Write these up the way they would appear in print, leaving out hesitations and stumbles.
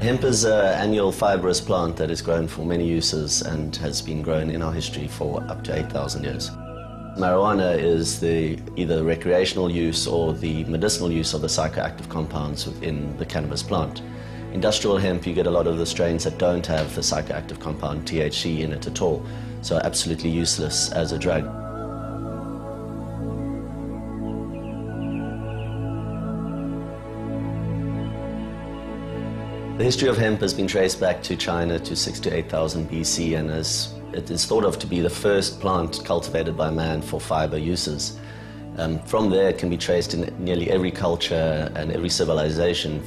Hemp is an annual fibrous plant that is grown for many uses and has been grown in our history for up to 8,000 years. Marijuana is either the recreational use or the medicinal use of the psychoactive compounds within the cannabis plant. Industrial hemp, you get a lot of the strains that don't have the psychoactive compound THC in it at all, so absolutely useless as a drug. The history of hemp has been traced back to China to 6,000 to 8,000 BC, and it is thought of to be the first plant cultivated by man for fiber uses. From there, it can be traced in nearly every culture and every civilization,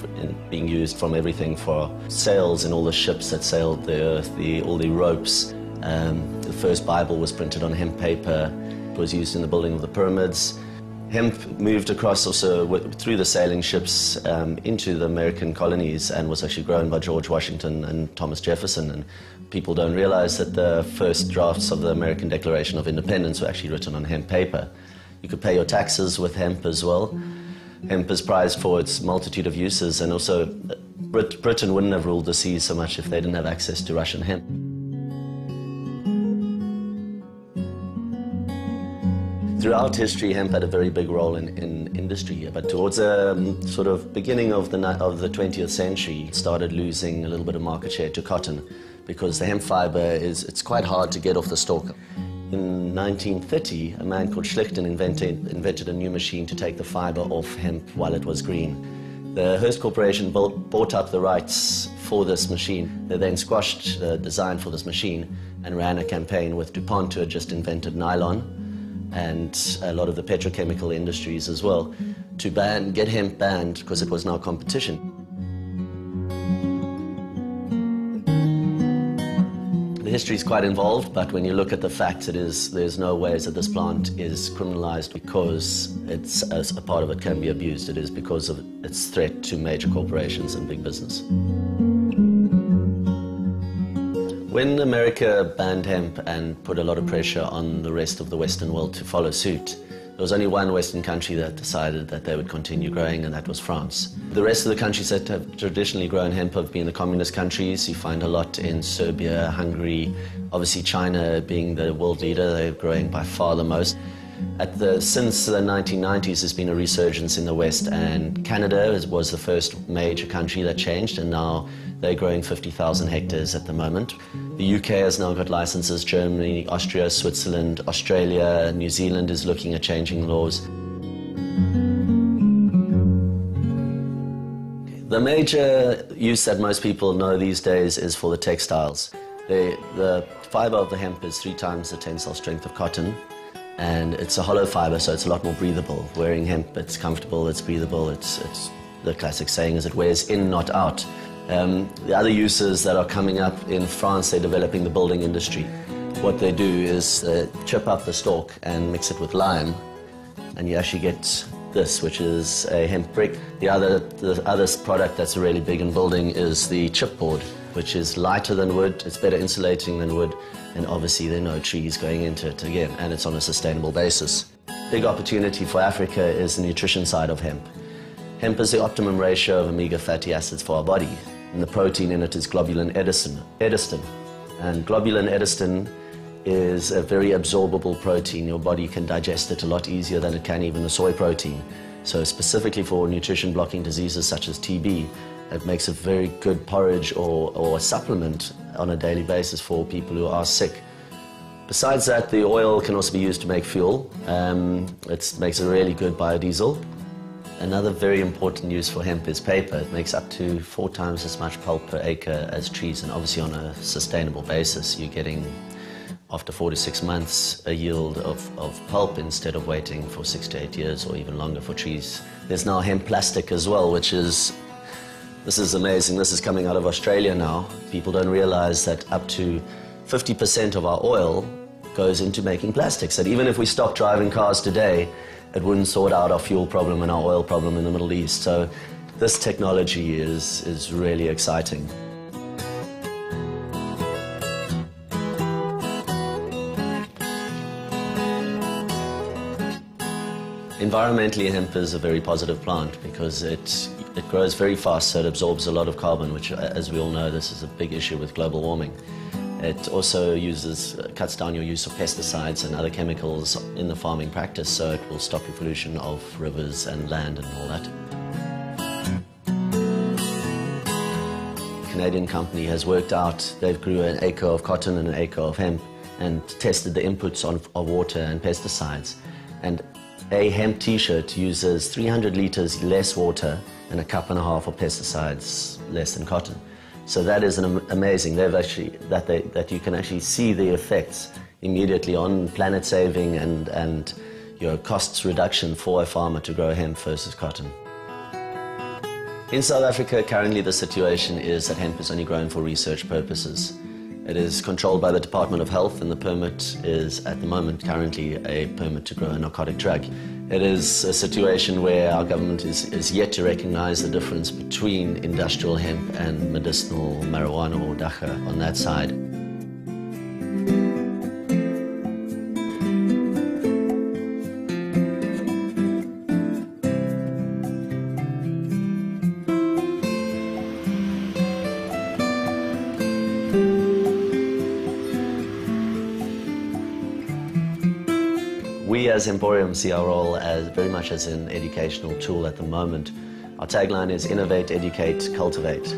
being used from everything for sails in all the ships that sailed the earth, all the ropes. The first Bible was printed on hemp paper. It was used in the building of the pyramids. Hemp moved across also through the sailing ships into the American colonies and was actually grown by George Washington and Thomas Jefferson. And people don't realize that the first drafts of the American Declaration of Independence were actually written on hemp paper. You could pay your taxes with hemp as well. Hemp is prized for its multitude of uses, and also Britain wouldn't have ruled the seas so much if they didn't have access to Russian hemp. Throughout history, hemp had a very big role in industry, but towards the sort of beginning of the 20th century, it started losing a little bit of market share to cotton, because the hemp fiber it's quite hard to get off the stalk. In 1930, a man called Schlichten invented a new machine to take the fiber off hemp while it was green. The Hearst Corporation bought up the rights for this machine. They then squashed the design for this machine and ran a campaign with DuPont, who had just invented nylon, and a lot of the petrochemical industries as well, to get hemp banned because it was now competition. The history is quite involved, but when you look at the facts, there's no ways that this plant is criminalized because a part of it can be abused. It is because of its threat to major corporations and big business. When America banned hemp and put a lot of pressure on the rest of the Western world to follow suit, there was only one Western country that decided that they would continue growing, and that was France. The rest of the countries that have traditionally grown hemp have been the communist countries. You find a lot in Serbia, Hungary, obviously China being the world leader. They're growing by far the most. Since the 1990s, there's been a resurgence in the West, and Canada was the first major country that changed, and now they're growing 50,000 hectares at the moment. The UK has now got licenses. Germany, Austria, Switzerland, Australia, New Zealand is looking at changing laws. The major use that most people know these days is for the textiles. The fiber of the hemp is 3 times the tensile strength of cotton, and it's a hollow fiber, so it's a lot more breathable. Wearing hemp, it's comfortable, it's breathable. It's the classic saying is it wears in, not out. The other uses that are coming up in France, they're developing the building industry. What they do is chip up the stalk and mix it with lime, and you actually get this, which is a hemp brick. The other product that's really big in building is the chipboard, which is lighter than wood, it's better insulating than wood, and obviously there are no trees going into it again, and it's on a sustainable basis. Big opportunity for Africa is the nutrition side of hemp. Hemp is the optimum ratio of omega fatty acids for our body, and the protein in it is globulin edestin. And globulin edestin is a very absorbable protein. Your body can digest it a lot easier than it can even the soy protein. So specifically for nutrition blocking diseases such as TB, it makes a very good porridge or a supplement on a daily basis for people who are sick. Besides that, the oil can also be used to make fuel. It makes a really good biodiesel. Another very important use for hemp is paper. It makes up to 4 times as much pulp per acre as trees, and obviously on a sustainable basis, you're getting, after 4 to 6 months, a yield of pulp instead of waiting for 6 to 8 years or even longer for trees. There's now hemp plastic as well, this is amazing. This is coming out of Australia now. People don't realize that up to 50% of our oil goes into making plastics. That even if we stop driving cars today, it wouldn't sort out our fuel problem and our oil problem in the Middle East. So this technology is really exciting. Environmentally, hemp is a very positive plant because It grows very fast, so it absorbs a lot of carbon, which, as we all know, this is a big issue with global warming. It also cuts down your use of pesticides and other chemicals in the farming practice, so it will stop your pollution of rivers and land and all that. A Canadian company has worked out, they've grew an acre of cotton and an acre of hemp and tested the inputs of water and pesticides. And a hemp t-shirt uses 300 liters less water and a cup and a half of pesticides less than cotton. So that is amazing. That you can actually see the effects immediately on planet saving and your costs reduction for a farmer to grow hemp versus cotton. In South Africa, currently the situation is that hemp is only grown for research purposes. It is controlled by the Department of Health, and the permit is, at the moment, currently a permit to grow a narcotic drug. It is a situation where our government is yet to recognize the difference between industrial hemp and medicinal marijuana or dacha on that side. We as Emporium see our role as very much as an educational tool at the moment. Our tagline is innovate, educate, cultivate.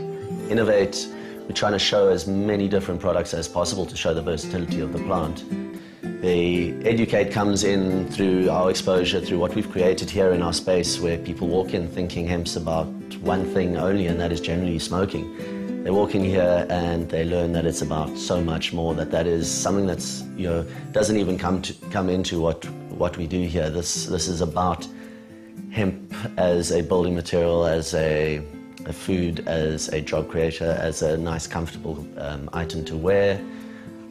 Innovate, we're trying to show as many different products as possible to show the versatility of the plant. The educate comes in through our exposure, through what we've created here in our space, where people walk in thinking hemp's about one thing only, and that is generally smoking. They walk in here and they learn that it's about so much more, that is something that's, doesn't even come into what we do here. This is about hemp as a building material, as a food, as a job creator, as a nice, comfortable item to wear.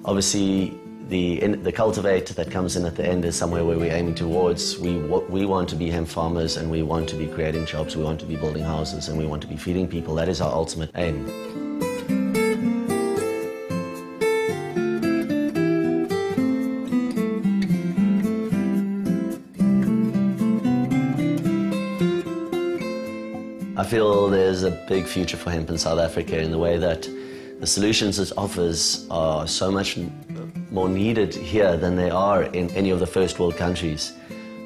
Obviously, the cultivate that comes in at the end is somewhere where we're aiming towards. We want to be hemp farmers, and we want to be creating jobs, we want to be building houses, and we want to be feeding people. That is our ultimate aim. I feel there's a big future for hemp in South Africa in the way that the solutions it offers are so much more needed here than they are in any of the first world countries.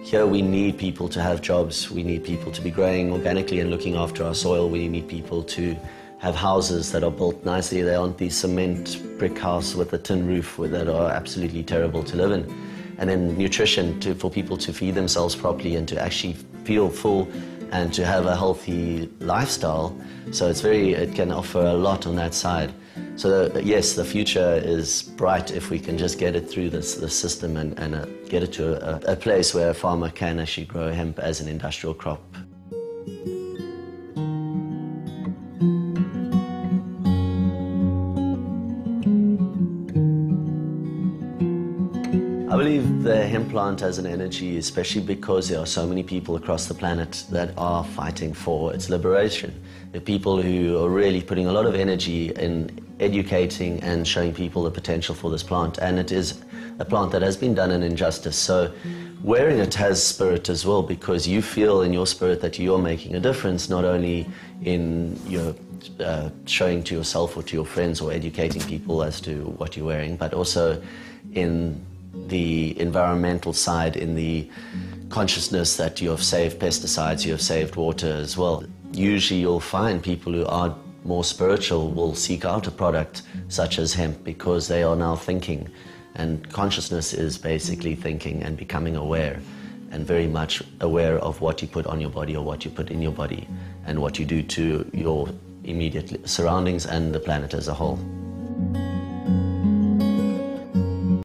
Here we need people to have jobs, we need people to be growing organically and looking after our soil, we need people to have houses that are built nicely. They aren't these cement brick house with a tin roof that are absolutely terrible to live in. And then nutrition for people to feed themselves properly and to actually feel full and to have a healthy lifestyle. So it can offer a lot on that side. So yes, the future is bright if we can just get it through the system and get it to a place where a farmer can actually grow hemp as an industrial crop. I believe the hemp plant has an energy, especially because there are so many people across the planet that are fighting for its liberation. There are people who are really putting a lot of energy in educating and showing people the potential for this plant, and it is a plant that has been done an injustice. So wearing it has spirit as well, because you feel in your spirit that you're making a difference, not only in showing to yourself or to your friends or educating people as to what you're wearing, but also in the environmental side, in the consciousness that you have saved pesticides, you have saved water as well. Usually you'll find people who are more spiritual will seek out a product such as hemp because they are now thinking, and consciousness is basically thinking and becoming aware, and very much aware of what you put on your body or what you put in your body and what you do to your immediate surroundings and the planet as a whole.